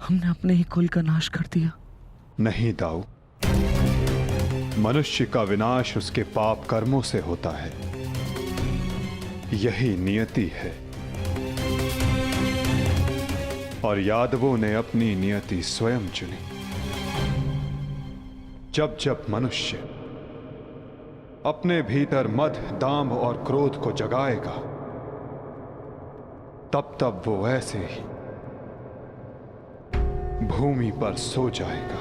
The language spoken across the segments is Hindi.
हमने अपने ही कुल का नाश कर दिया। नहीं दाऊ, मनुष्य का विनाश उसके पाप कर्मों से होता है। यही नियति है। और यादवों ने अपनी नियति स्वयं चुनी। जब जब मनुष्य अपने भीतर मद, दांभ और क्रोध को जगाएगा, तब तब वो ऐसे ही भूमि पर सो जाएगा।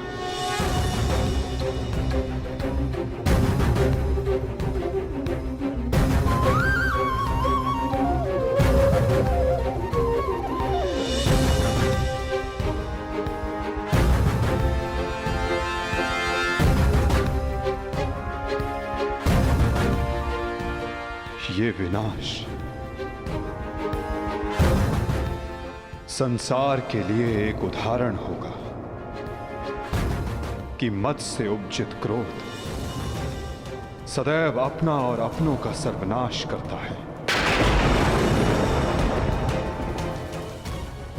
ये विनाश संसार के लिए एक उदाहरण होगा कि मद से उपजित क्रोध सदैव अपना और अपनों का सर्वनाश करता है।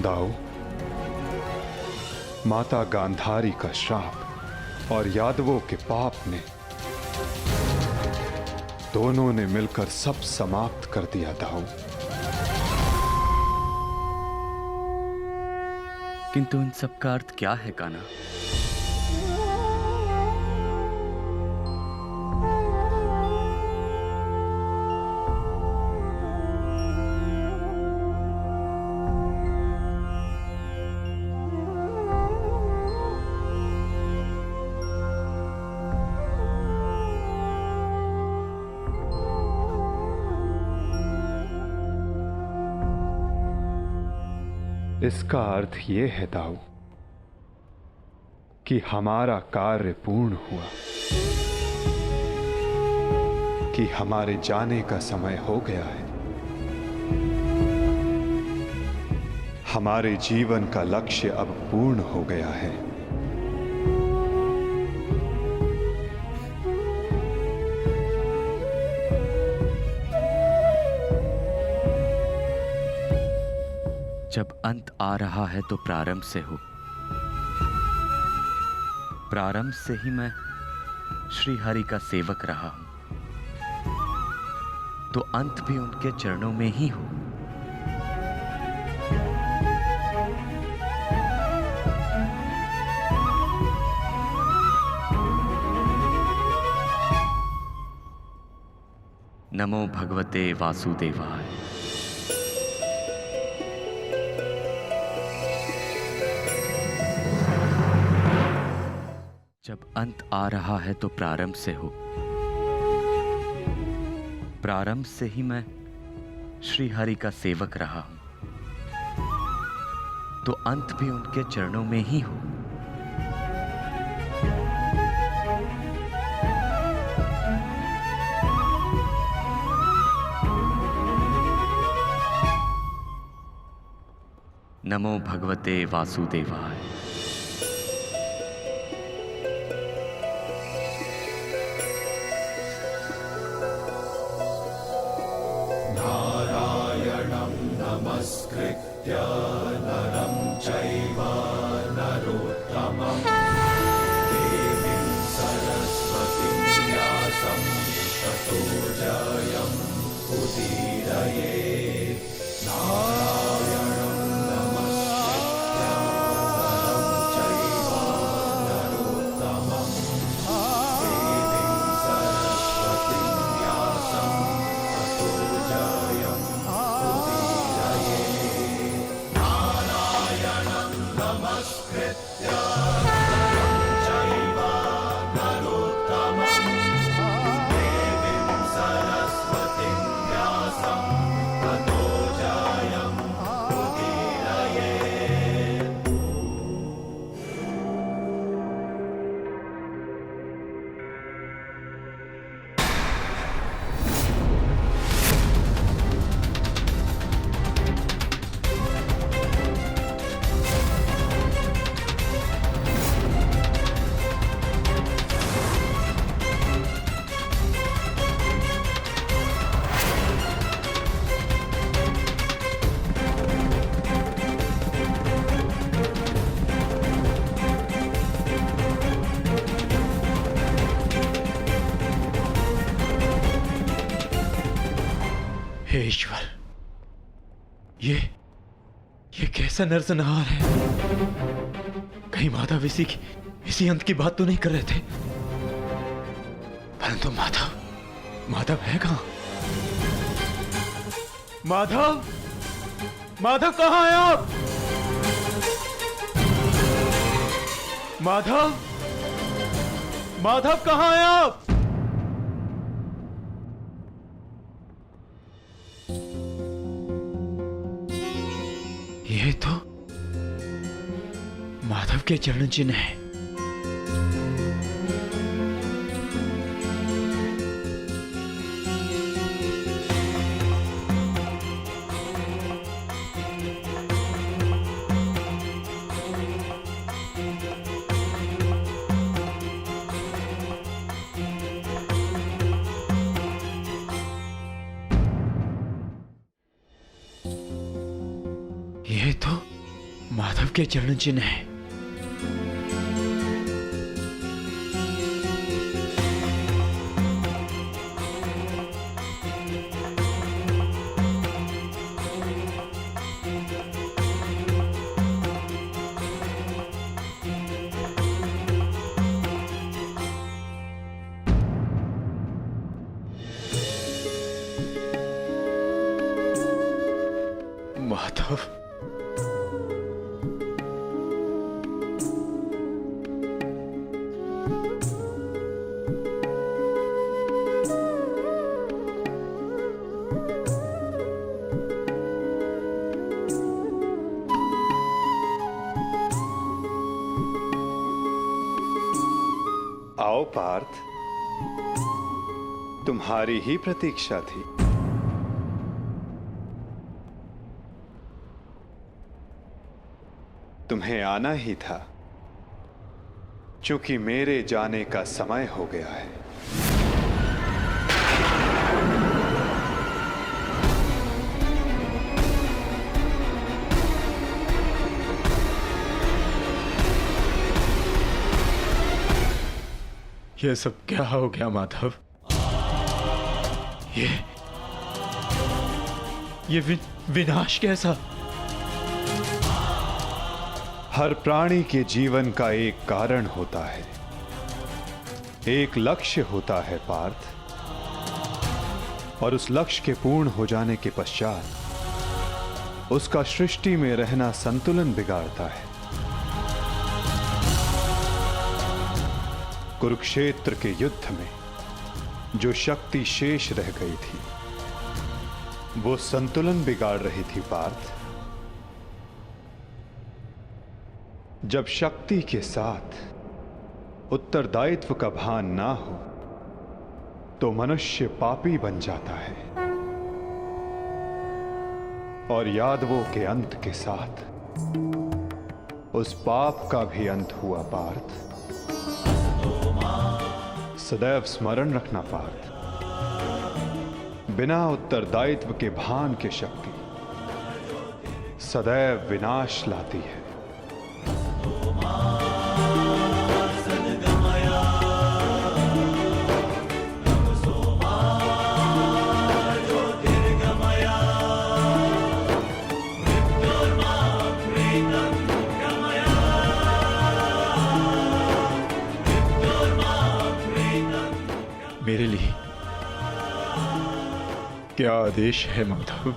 दाऊ, माता गांधारी का श्राप और यादवों के पाप ने दोनों ने मिलकर सब समाप्त कर दिया। दाऊ, किंतु इन सब का अर्थ क्या है कान्हा? इसका अर्थ यह है दाऊ कि हमारा कार्य पूर्ण हुआ, कि हमारे जाने का समय हो गया है। हमारे जीवन का लक्ष्य अब पूर्ण हो गया है। जब अंत आ रहा है तो प्रारंभ से हो। प्रारंभ से ही मैं श्री हरि का सेवक रहा हूं, तो अंत भी उनके चरणों में ही हो। नमो भगवते वासुदेवाय। जब अंत आ रहा है तो प्रारंभ से हो। प्रारंभ से ही मैं श्री हरि का सेवक रहा हूं, तो अंत भी उनके चरणों में ही हो। नमो भगवते वासुदेवाय। नमस्कृत्य नरं चैव नरोत्तमं देवीं सरस्वतीं व्यासं ततो जयम् उदीरयेत्। नारायणं नमस्कृत्य नरं चैव नरोत्तमं देवीं सरस्वतीं व्यासं ततो जयम् उदीरयेत्। नारायणं नमस्कृत्य हे ईश्वर, ये कैसा नरसंहार है? कहीं माधव इसी अंत की बात तो नहीं कर रहे थे? परंतु माधव है कहां? माधव कहां हैं आप? माधव कहां हैं आप? ये तो माधव के चरण चिन्ह है। ये तो माधव के चरण चिन्ह है। माधव, आओ पार्थ, तुम्हारी ही प्रतीक्षा थी। तुम्हें आना ही था, क्योंकि मेरे जाने का समय हो गया है। ये सब क्या हो गया माधव? ये विनाश कैसा? हर प्राणी के जीवन का एक कारण होता है, एक लक्ष्य होता है पार्थ, और उस लक्ष्य के पूर्ण हो जाने के पश्चात उसका सृष्टि में रहना संतुलन बिगाड़ता है। कुरुक्षेत्र के युद्ध में जो शक्ति शेष रह गई थी, वो संतुलन बिगाड़ रही थी पार्थ। जब शक्ति के साथ उत्तरदायित्व का भान ना हो तो मनुष्य पापी बन जाता है, और यादवों के अंत के साथ उस पाप का भी अंत हुआ पार्थ। सदैव स्मरण रखना पार्थ, बिना उत्तरदायित्व के भान के शक्ति सदैव विनाश लाती है। मेरे लिए क्या आदेश है माधव?